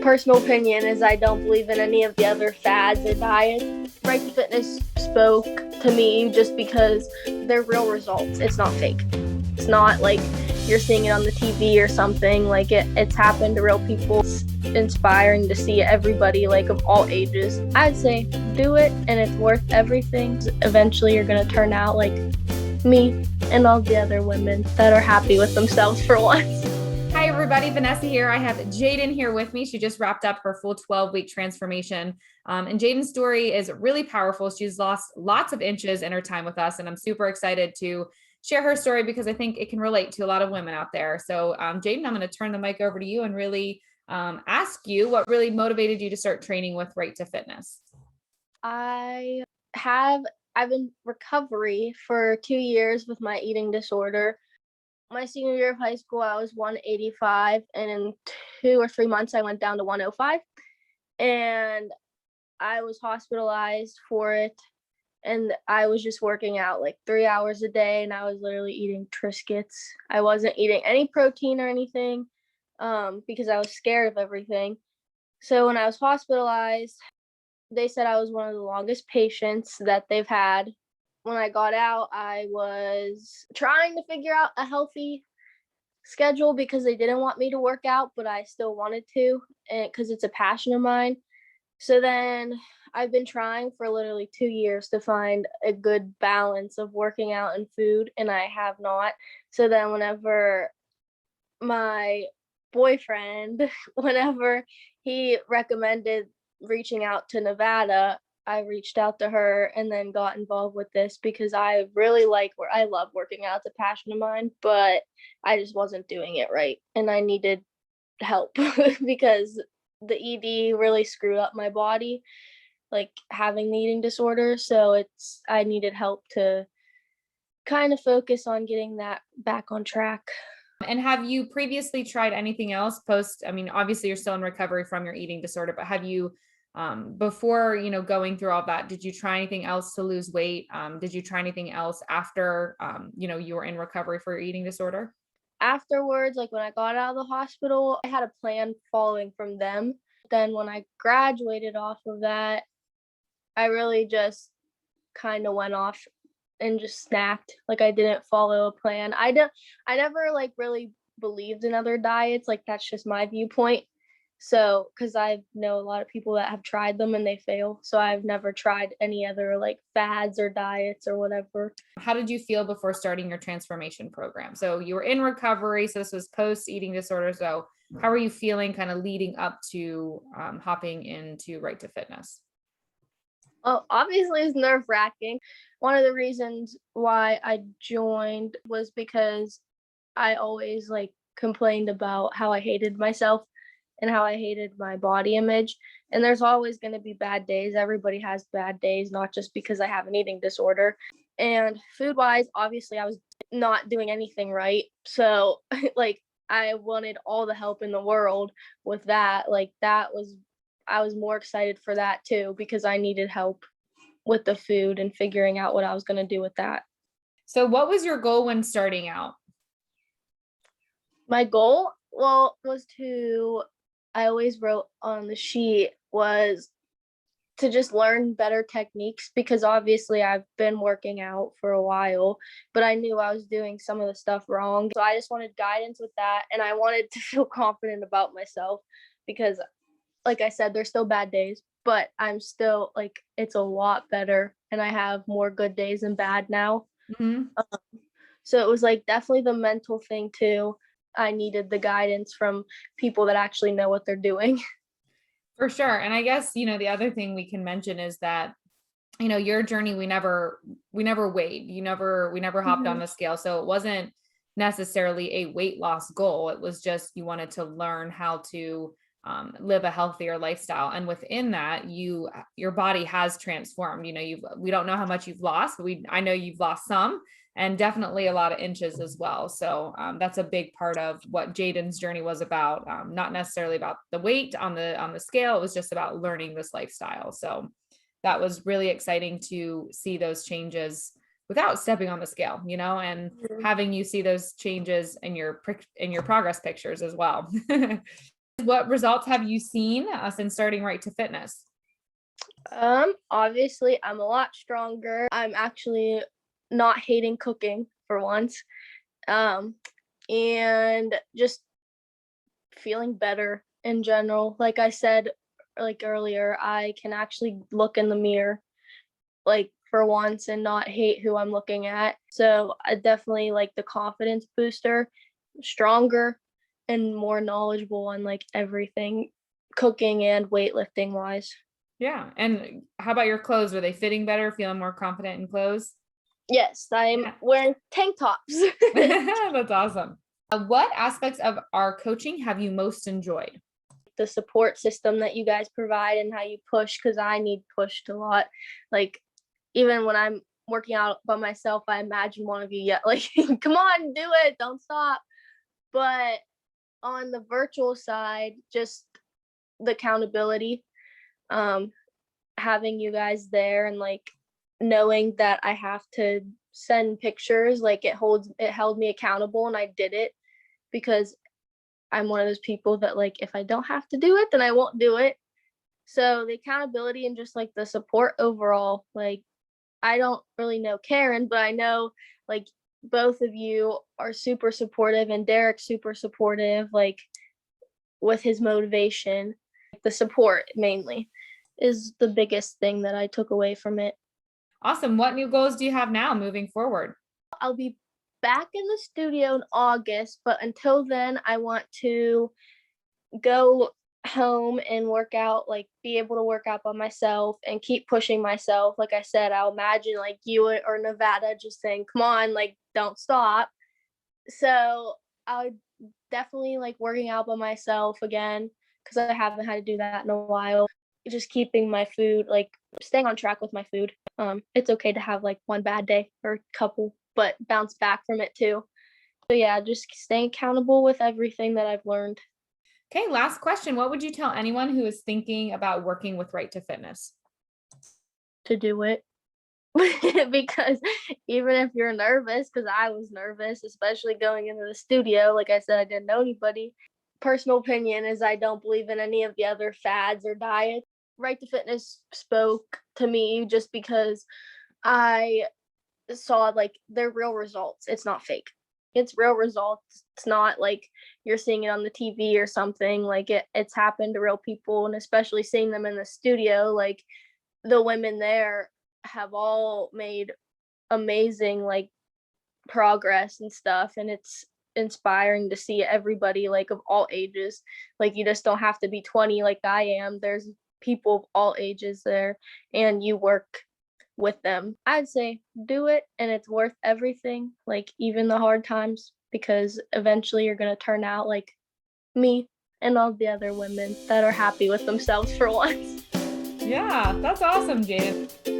personal opinion is I don't believe in any of the other fads or diets. Right to Fitness spoke to me just because they're real results. It's not fake. It's not like you're seeing it on the TV or something. Like it's happened to real people. It's inspiring to see everybody like of all ages. I'd say do it and it's worth everything. Eventually you're going to turn out like me and all the other women that are happy with themselves for once. Hi, everybody. Vanessa here. I have Jaden here with me. She just wrapped up her full 12-week transformation. And Jadens Story is really powerful. She's lost lots of inches in her time with us. And I'm super excited to share her story because I think it can relate to a lot of women out there. So Jaden, I'm going to turn the mic over to you and really ask you what really motivated you to start training with Right to Fitness. I've been in recovery for 2 years with my eating disorder. My senior year of high school, I was 185, and in 2 or 3 months, I went down to 105, and I was hospitalized for it, and I was just working out like 3 hours a day, and I was literally eating Triscuits. I wasn't eating any protein or anything because I was scared of everything. So when I was hospitalized, they said I was one of the longest patients that they've had. When I got out, I was trying to figure out a healthy schedule because they didn't want me to work out, but I still wanted to because it's a passion of mine. So then I've been trying for literally 2 years to find a good balance of working out and food, and I have not. So then whenever my boyfriend, whenever he recommended reaching out to Nevada, I reached out to her and then got involved with this because I really I love working out. It's a passion of mine, but I just wasn't doing it right. And I needed help because the ED really screwed up my body, like having the eating disorder. So I needed help to kind of focus on getting that back on track. And have you previously tried anything else obviously you're still in recovery from your eating disorder, but have you before, going through all that, did you try anything else to lose weight? Did you try anything else after, you were in recovery for your eating disorder? Afterwards, like when I got out of the hospital, I had a plan following from them. Then when I graduated off of that, I really just kind of went off and just snapped. Like I didn't follow a plan. I never like really believed in other diets. Like that's just my viewpoint. So, because I know a lot of people that have tried them and they fail. So I've never tried any other like fads or diets or whatever. How did you feel before starting your transformation program? So you were in recovery. So this was post eating disorder. So how are you feeling kind of leading up to hopping into Right to Fitness? Well, obviously it's nerve-wracking. One of the reasons why I joined was because I always like complained about how I hated myself and how I hated my body image. And there's always going to be bad days. Everybody has bad days, not just because I have an eating disorder. And food-wise, obviously I was not doing anything right. So like I wanted all the help in the world with that. I was more excited for that too because I needed help with the food and figuring out what I was going to do with that. So what was your goal when starting out? My goal, I always wrote on the sheet, was to just learn better techniques because obviously I've been working out for a while, but I knew I was doing some of the stuff wrong. So I just wanted guidance with that, and I wanted to feel confident about myself because, like I said, there's still bad days, but I'm still like, it's a lot better, and I have more good days than bad now. Mm-hmm. So it was like definitely the mental thing too. I needed the guidance from people that actually know what they're doing. For sure. And I guess, the other thing we can mention is that, your journey, we never weighed, we never hopped on the scale. So it wasn't necessarily a weight loss goal. It was just, you wanted to learn how to live a healthier lifestyle. And within that, your body has transformed. We don't know how much you've lost, but I know you've lost some, and definitely a lot of inches as well. So that's a big part of what Jaden's journey was about. Not necessarily about the weight on the scale. It was just about learning this lifestyle. So that was really exciting to see those changes without stepping on the scale, and having you see those changes in your progress pictures as well. What results have you seen since starting Right to Fitness? Obviously I'm a lot stronger. I'm actually not hating cooking for once. And just feeling better in general. Like I said like earlier, I can actually look in the mirror like for once and not hate who I'm looking at. So I definitely like the confidence booster, stronger and more knowledgeable on like everything cooking and weightlifting wise. Yeah. And how about your clothes? Are they fitting better? Feeling more confident in clothes? Yes, I'm Yeah. wearing tank tops. That's awesome. What aspects of our coaching have you most enjoyed? The support system that you guys provide and how you push, because I need pushed a lot. Like even when I'm working out by myself, I imagine one of you yet like, come on, do it, don't stop. But on the virtual side, just the accountability, um, having you guys there and like knowing that I have to send pictures, like it held me accountable and I did it because I'm one of those people that like if I don't have to do it, then I won't do it. So the accountability and just like the support overall, like I don't really know Karen, but I know like both of you are super supportive and Derek's super supportive, like with his motivation. The support mainly is the biggest thing that I took away from it. Awesome. What new goals do you have now moving forward? I'll be back in the studio in August, but until then, I want to go home and work out, like be able to work out by myself and keep pushing myself. Like I said, I'll imagine like you or Nevada just saying, come on, like don't stop. So I would definitely like working out by myself again because I haven't had to do that in a while. Just keeping my food, like staying on track with my food. It's okay to have like one bad day or a couple, but bounce back from it too. So yeah, just staying accountable with everything that I've learned. Okay, last question. What would you tell anyone who is thinking about working with Right to Fitness? To do it. Because even if you're nervous, because I was nervous, especially going into the studio, like I said, I didn't know anybody. Personal opinion is I don't believe in any of the other fads or diets. Right to Fitness spoke to me just because I saw like their real results. It's not fake. It's real results. It's not like you're seeing it on the TV or something. Like it's happened to real people, and especially seeing them in the studio, like the women there have all made amazing like progress and stuff, and it's inspiring to see everybody like of all ages. Like you just don't have to be 20 like I am. There's people of all ages there and you work with them. I'd say do it and it's worth everything, like even the hard times, because eventually you're going to turn out like me and all the other women that are happy with themselves for once. Yeah, that's awesome, Jaden.